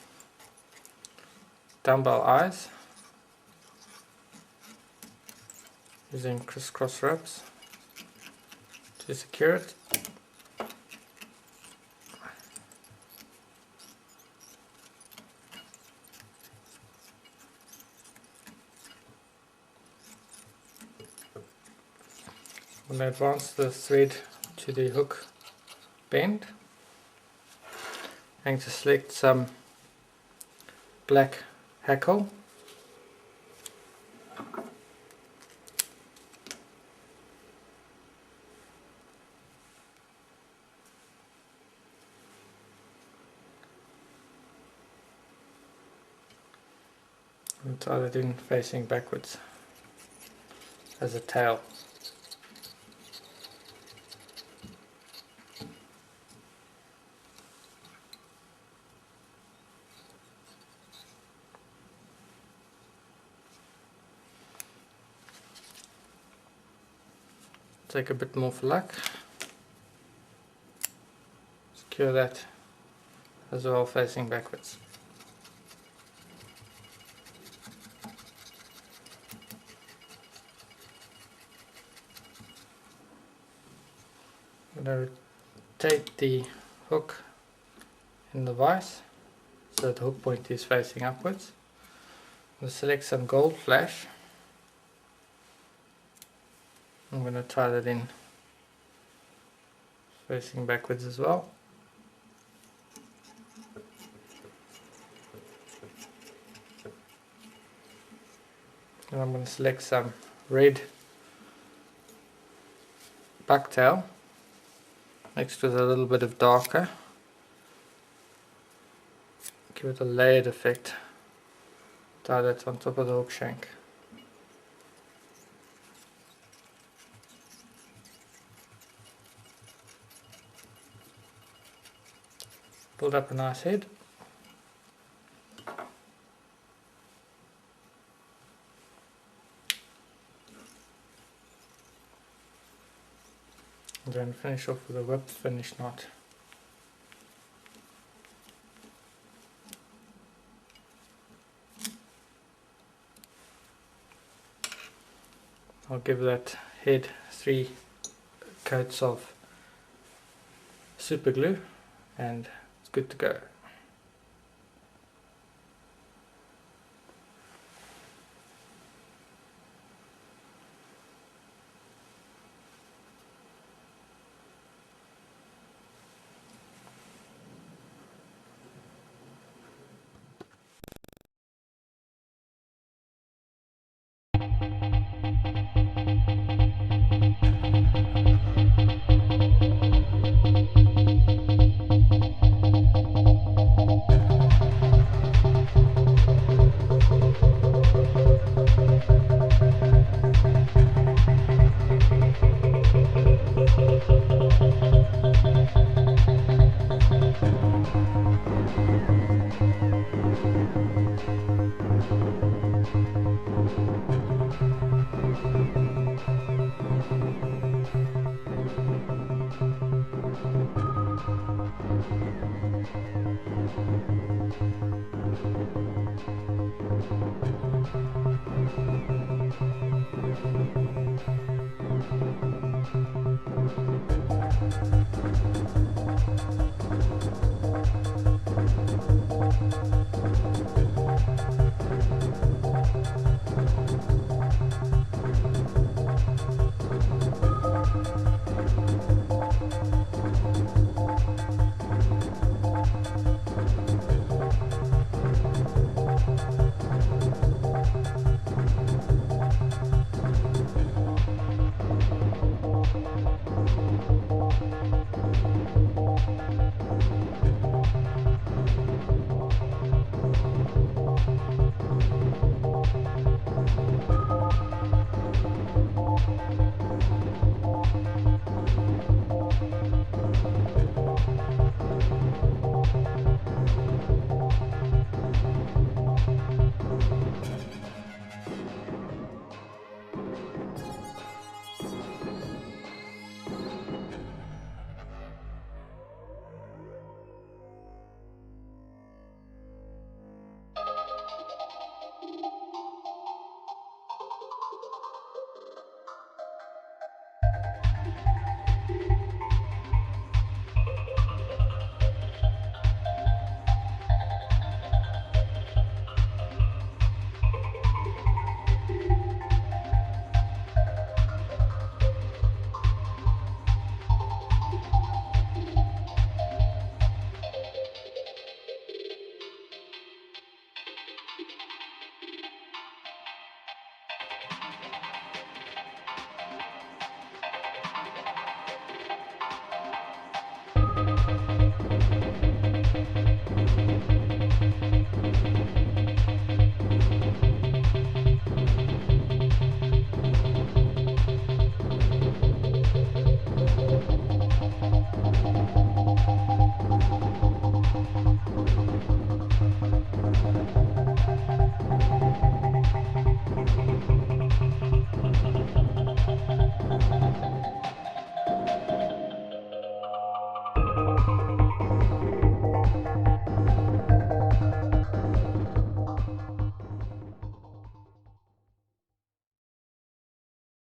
Speaker 3: dumbbell eyes, using crisscross ropes to secure it. I'm going to advance the thread to the hook bend. I'm going to select some black hackle. And tie it in facing backwards as a tail. Take a bit more for luck. Secure that as well, facing backwards. I'm going to rotate the hook in the vise so the hook point is facing upwards. I'm going to select some gold flash. I'm going to tie that in facing backwards as well. And I'm going to select some red bucktail mixed with a little bit of darker. Give it a layered effect. Tie that on top of the hook shank. Build up a nice head. And then finish off with a whip finish knot. I'll give that head 3 coats of super glue and it's good to go.